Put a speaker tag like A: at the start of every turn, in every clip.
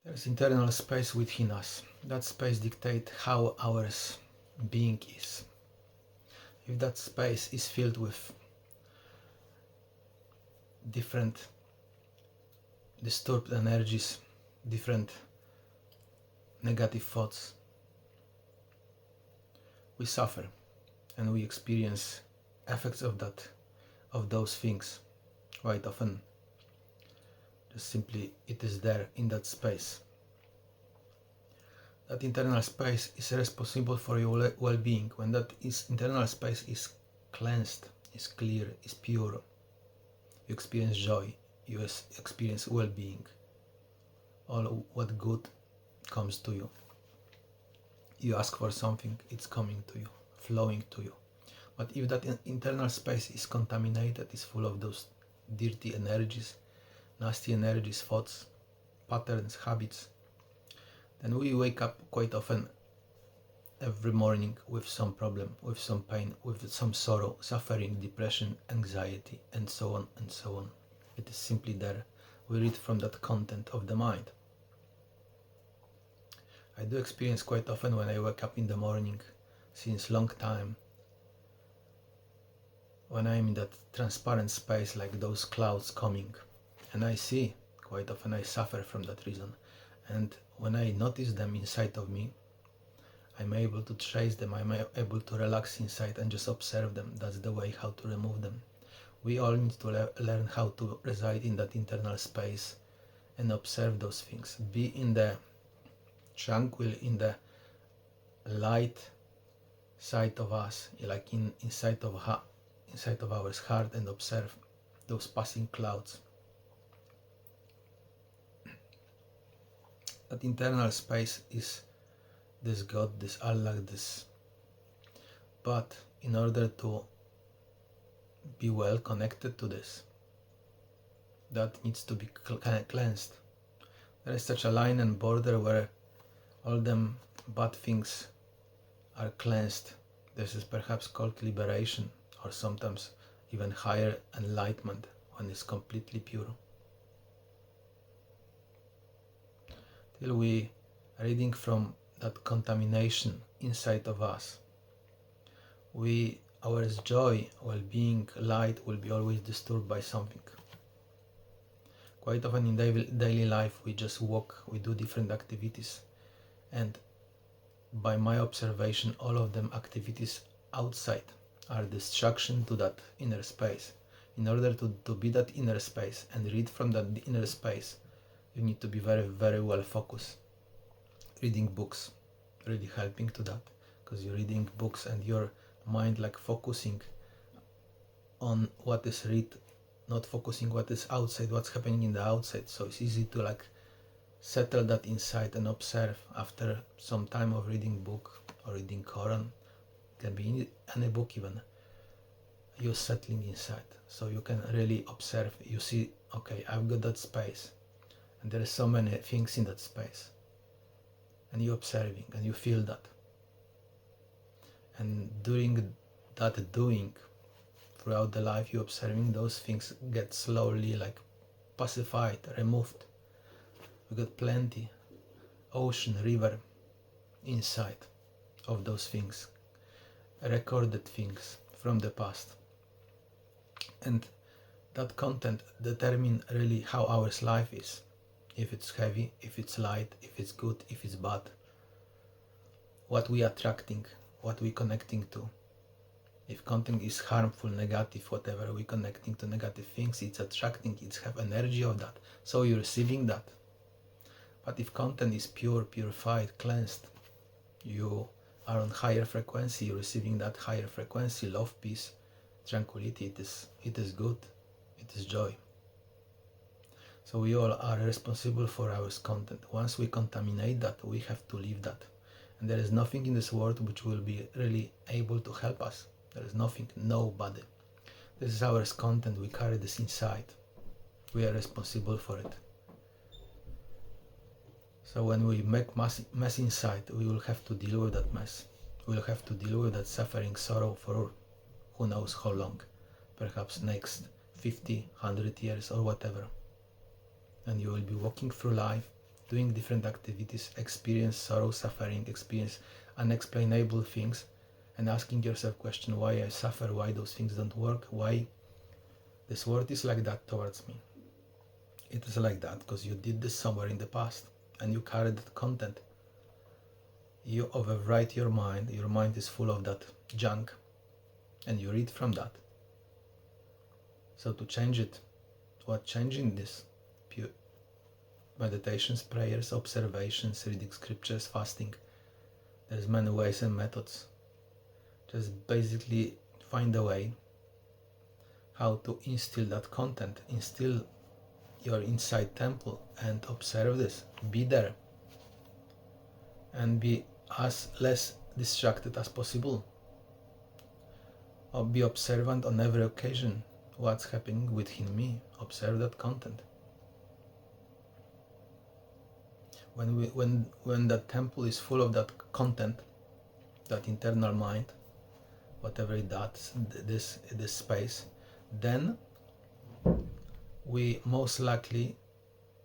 A: There's internal space within us. That space dictates how our being is. If that space is filled with different disturbed energies, different negative thoughts, we suffer and we experience effects of those things quite often. Just simply it is there in that space. That internal space is responsible for your well-being. When that internal space is cleansed, is clear, is pure, you experience joy, you experience well-being. All what good comes to you. You ask for something, it's coming to you, flowing to you. But if that internal space is contaminated, is full of those dirty energies, nasty energies, thoughts, patterns, habits, then we wake up quite often every morning with some problem, with some pain, with some sorrow, suffering, depression, anxiety, and so on and so on. It is simply there. We read from that content of the mind. I do experience quite often when I wake up in the morning, since long time, when I'm in that transparent space like those clouds coming, and I see, quite often I suffer from that reason. And when I notice them inside of me, I'm able to trace them, I'm able to relax inside and just observe them. That's the way how to remove them. We all need to learn how to reside in that internal space and observe those things. Be in the tranquil, in the light side of us, like inside of our heart, and observe those passing clouds. That internal space is this God, this Allah, this. But in order to be well connected to this, that needs to be cleansed. There is such a line and border where all them bad things are cleansed. This is perhaps called liberation, or sometimes even higher enlightenment, when it's completely pure. Till we reading from that contamination inside of us, our joy, well-being, light will be always disturbed by something. Quite often in daily life we just walk, we do different activities, and by my observation, all of them activities outside are distraction to that inner space. In order to be that inner space and read from that inner space, you need to be very, very well focused. Reading books really helping to that, because you're reading books and your mind like focusing on what is read, not focusing what is outside, what's happening in the outside. So it's easy to like settle that inside and observe after some time of reading book or reading Quran. It can be any book even. You're settling inside, so you can really observe. You see, okay, I've got that space, and there are so many things in that space, and you're observing and you feel that. And during that doing, throughout the life, you're observing those things get slowly like pacified, removed. We got plenty, ocean, river inside of those things, recorded things from the past. And that content determines really how our life is. If it's heavy, if it's light, if it's good, if it's bad. What we attracting, what we connecting to. If content is harmful, negative, whatever, we connecting to negative things, it's attracting, it's have energy of that. So you're receiving that. But if content is pure, purified, cleansed, you are on higher frequency, you're receiving that higher frequency, love, peace, tranquility. It is good, it is joy. So we all are responsible for our content. Once we contaminate that, we have to leave that. And there is nothing in this world which will be really able to help us. There is nothing, nobody. This is our content, we carry this inside. We are responsible for it. So when we make mess inside, we will have to deal with that mess. We will have to deal with that suffering, sorrow for who knows how long. Perhaps next 50, 100 years or whatever. And you will be walking through life doing different activities, experience sorrow, suffering, experience unexplainable things, and asking yourself question, why I suffer, why those things don't work, why this world is like that towards me. It is like that because you did this somewhere in the past and you carry that content. You overwrite your mind is full of that junk, and you read from that. So to change it, what changing this? Pure meditations, prayers, observations, reading scriptures, fasting. There's many ways and methods. Just basically find a way how to instill that content, instill your inside temple and observe this. Be there and be as less distracted as possible. Or be observant on every occasion. What's happening within me? Observe that content. When that temple is full of that content, that internal mind, whatever it does, this space, then we most likely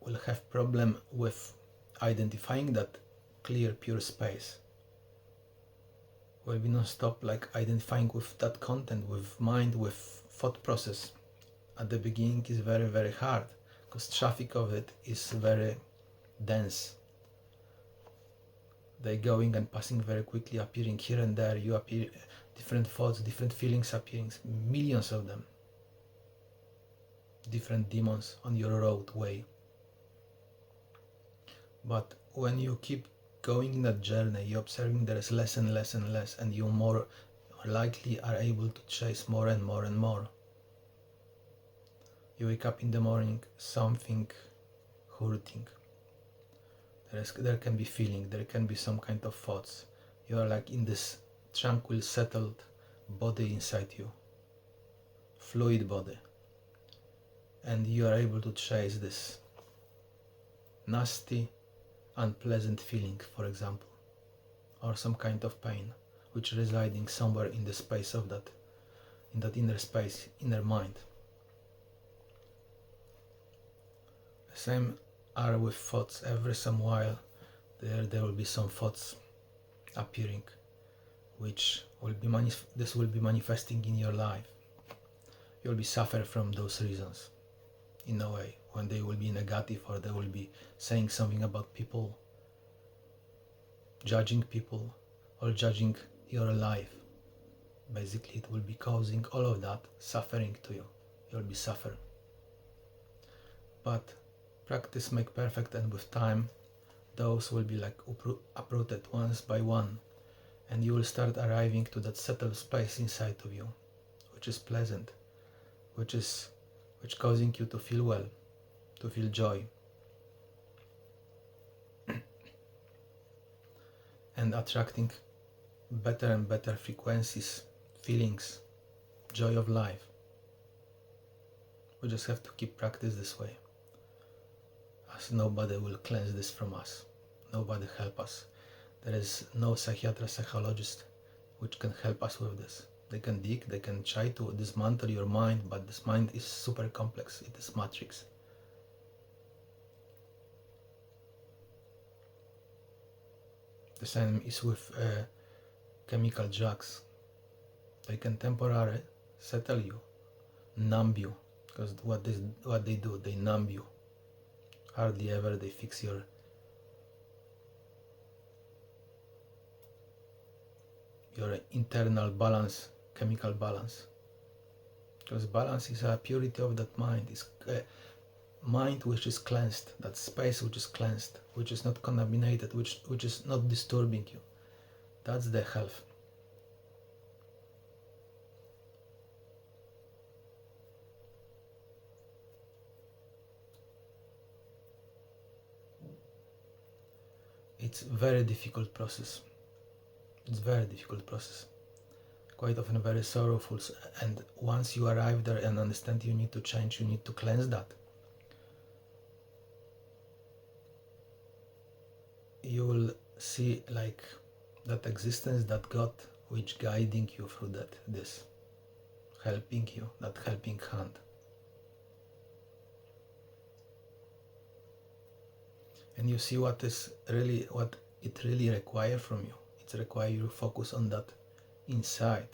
A: will have problem with identifying that clear, pure space. We'll be non-stop like identifying with that content, with mind, with thought process. At the beginning is very, very hard because traffic of it is very dense. They're going and passing very quickly, appearing here and there. You appear, different thoughts, different feelings appearing, millions of them. Different demons on your roadway. But when you keep going in that journey, you're observing there is less and less and less, and you more likely are able to chase more and more and more. You wake up in the morning, something hurting. There can be feeling, there can be some kind of thoughts. You are like in this tranquil, settled body inside you, fluid body, and you are able to chase this nasty, unpleasant feeling, for example, or some kind of pain, which is residing somewhere in the space of that, in that inner space, inner mind. The same are with thoughts. Every some while there will be some thoughts appearing, which will be this will be manifesting in your life. You'll be suffer from those reasons in a way, when they will be negative, or they will be saying something about people, judging people, or judging your life. Basically it will be causing all of that suffering to you. You'll be suffering. But practice make perfect, and with time those will be like uprooted once by one, and you will start arriving to that settled space inside of you, which is pleasant, which causing you to feel well, to feel joy, and attracting better and better frequencies, feelings, joy of life. We just have to keep practice this way, as nobody will cleanse this from us. Nobody help us. There is no psychiatrist, psychologist which can help us with this. They can dig, they can try to dismantle your mind, but this mind is super complex. It is matrix. The same is with chemical drugs. They can temporarily settle you, numb you, because what they do, they numb you. Hardly ever they fix your internal balance, chemical balance. Because balance is a purity of that mind. It's a mind which is cleansed, that space which is cleansed, which is not contaminated, which is not disturbing you. That's the health. It's very difficult process. It's very difficult process. Quite often very sorrowful, and once you arrive there and understand you need to change, you need to cleanse that. You will see like that existence, that God which guiding you through this, helping you, that helping hand. and you see what it really requires from you. It requires you to focus on that inside,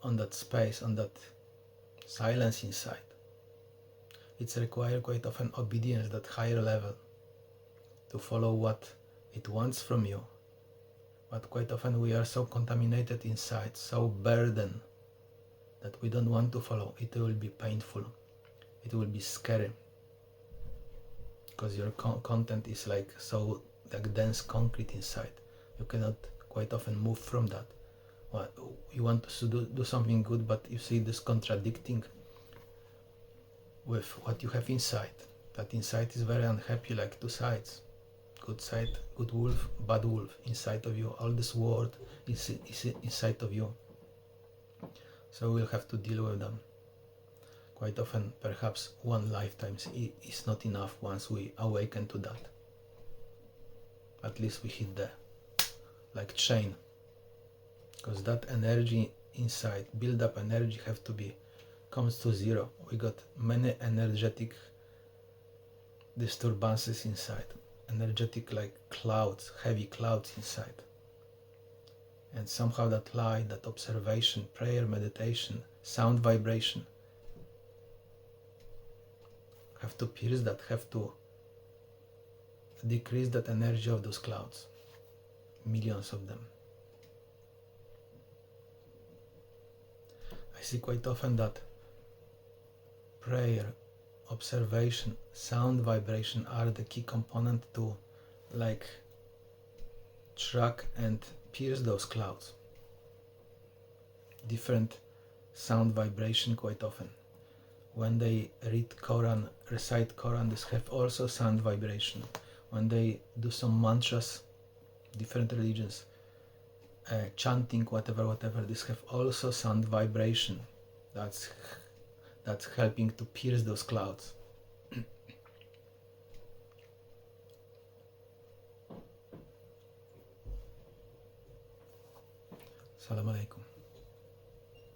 A: on that space, on that silence inside. It's required quite often obedience, that higher level, to follow what it wants from you. But quite often we are so contaminated inside, so burdened, that we don't want to follow. It will be painful, it will be scary, because your content is like so like dense concrete inside. You cannot quite often move from that. Well, you want to do something good, but you see this contradicting with what you have inside. That inside is very unhappy, like two sides. Good side, good wolf, bad wolf inside of you. All this world is inside of you. So we'll have to deal with them. Quite often, perhaps one lifetime is not enough once we awaken to that. At least we hit the like chain, because that energy inside, build up energy, have to be comes to zero. We got many energetic disturbances inside, energetic like clouds, heavy clouds inside. And somehow that light, that observation, prayer, meditation, sound vibration have to pierce that, have to decrease that energy of those clouds, millions of them. I see quite often that prayer, observation, sound vibration are the key component to like track and pierce those clouds. Different sound vibration quite often. When they read Quran, recite Quran, this have also sound vibration. When they do some mantras, different religions, chanting, whatever, this have also sound vibration. That's helping to pierce those clouds. Assalamu alaikum.